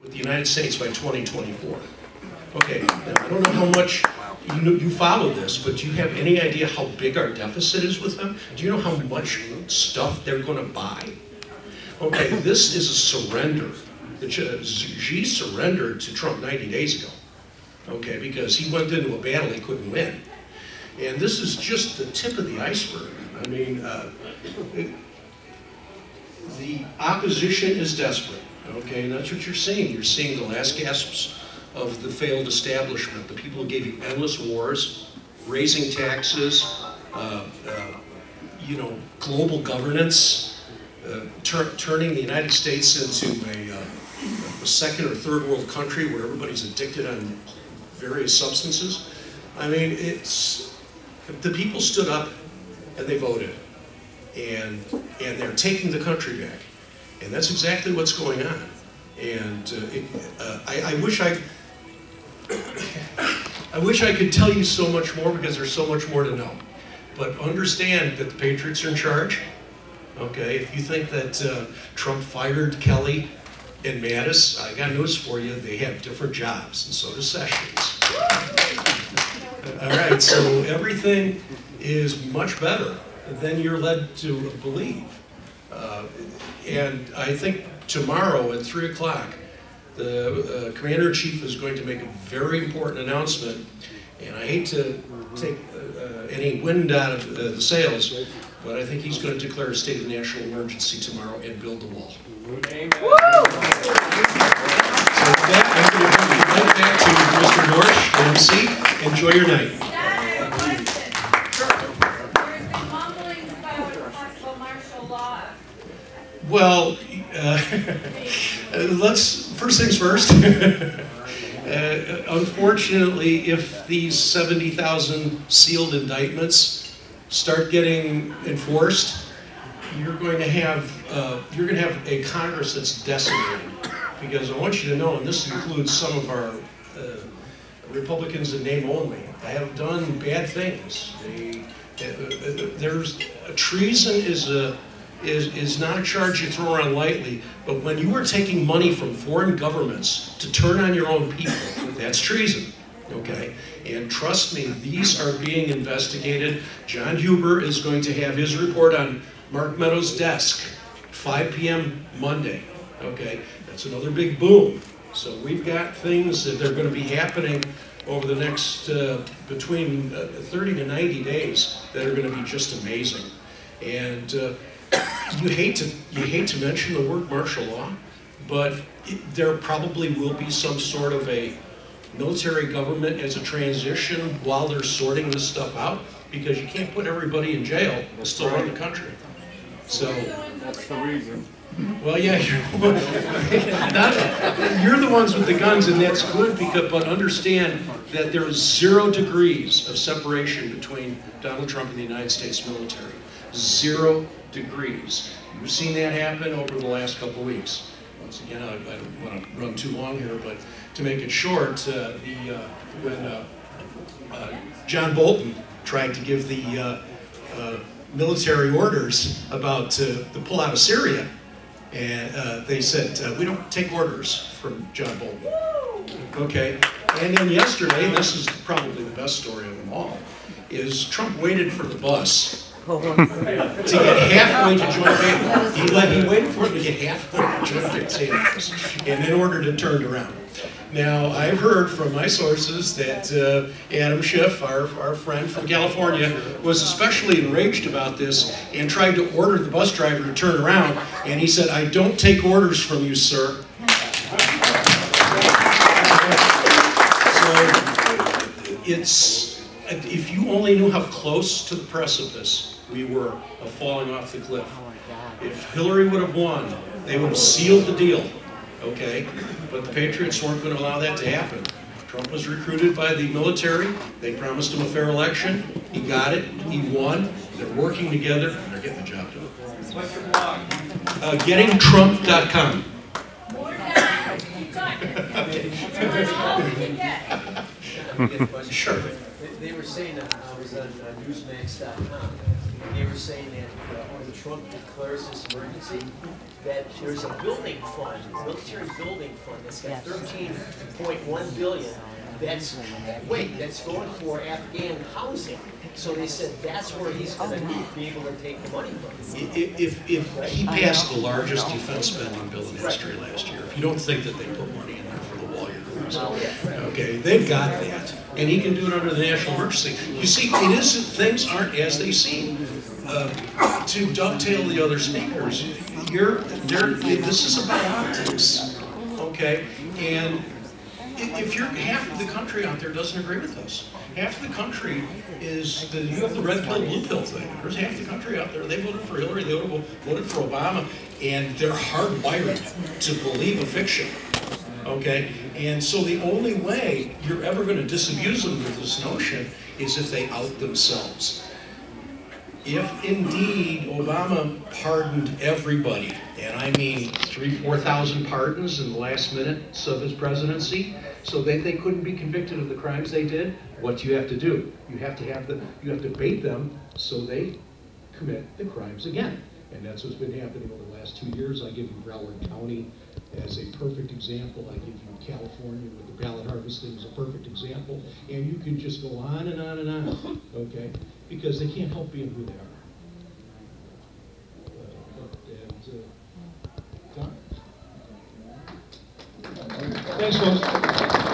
with the United States by 2024. Okay, now I don't know how much you follow this, but do you have any idea how big our deficit is with them? Do you know how much stuff they're going to buy? Okay, this is a surrender. Xi surrendered to Trump 90 days ago, okay, because he went into a battle he couldn't win. And this is just the tip of the iceberg. I mean, the opposition is desperate, okay, and that's what you're seeing. You're seeing the last gasps of the failed establishment, the people who gave you endless wars, raising taxes, you know, global governance, turning the United States into a second or third world country where everybody's addicted on various substances. I mean, the people stood up and they voted, and they're taking the country back, and that's exactly what's going on. And I wish I could tell you so much more, because there's so much more to know. But understand that the Patriots are in charge. Okay, if you think that Trump fired Kelly and Mattis, I got news for you. They have different jobs, and so does Sessions. All right, so everything is much better than you're led to believe. And I think tomorrow at 3 o'clock, the Commander-in-Chief is going to make a very important announcement. And I hate to take any wind out of the sails, but I think he's going to declare a state of national emergency tomorrow and build the wall. Amen. So with that, I'm going to give you right back to Mr. Norsh, the MC. Enjoy your night. There's been mumblings about possible martial law. Well, first things first. Unfortunately, if these 70,000 sealed indictments start getting enforced, you're going to have a Congress that's decimated. Because I want you to know, and this includes some of our Republicans in name only, they have done bad things. Treason is not a charge you throw around lightly, but when you are taking money from foreign governments to turn on your own people, that's treason, okay? And trust me, these are being investigated. John Huber is going to have his report on Mark Meadows' desk, 5 p.m. Monday, okay? That's another big boom. So we've got things that are going to be happening over the next, between 30 to 90 days that are going to be just amazing. And you hate to mention the word martial law, but there probably will be some sort of a military government as a transition while they're sorting this stuff out, because you can't put everybody in jail and still run the country. So that's the reason. Well, yeah, you're the ones with the guns, and that's good, but understand that there is 0 degrees of separation between Donald Trump and the United States military. 0 degrees. You've seen that happen over the last couple of weeks. Once again, I don't want to run too long here, but to make it short, when John Bolton tried to give the military orders about to pull out of Syria, and they said, we don't take orders from John Bolton. Okay, and then yesterday, and this is probably the best story of them all, is Trump waited for the bus to get halfway to join family. He waited for it to get halfway to join family, and then ordered it turned around. Now, I've heard from my sources that Adam Schiff, our friend from California, was especially enraged about this and tried to order the bus driver to turn around, and he said, I don't take orders from you, sir. So, if you only knew how close to the precipice we were of falling off the cliff. If Hillary would have won, they would have sealed the deal, okay? But the Patriots weren't going to allow that to happen. Trump was recruited by the military. They promised him a fair election. He got it. He won. They're working together, and they're getting the job done. What's your blog? GettingTrump.com. More down. Keep going. Okay. That's all we can get. me get a question. Sure. They were saying that, I was on Newsmax.com, and they were saying that when Trump declares this emergency, that there's a building fund, military building fund, that's got 13.1 billion. That's going for Afghan housing. So they said that's where he's going to be able to take the money from. If he passed the largest defense spending bill in history last year, if you don't think that they put money in there for the wall, you're crazy. Okay, they've got that, and he can do it under the national emergency. You see, it isn't, things aren't as they seem. To dovetail the other speakers, this is about optics, okay? And if you're half of the country out there doesn't agree with us. Half of the country is you have the red pill, blue pill thing. There's half the country out there. They voted for Hillary. They voted for Obama, and they're hardwired to believe a fiction. Okay, and so the only way you're ever going to disabuse them with this notion is if they out themselves. If indeed Obama pardoned everybody, and I mean 4,000 pardons in the last minutes of his presidency, so that they couldn't be convicted of the crimes they did, what do you have to do? You have to bait them so they commit the crimes again. And that's what's been happening over the last 2 years. I give you Broward County as a perfect example. I give you California with the ballot harvesting as a perfect example. And you can just go on and on and on, okay? Because they can't help being who they are. Thanks, folks.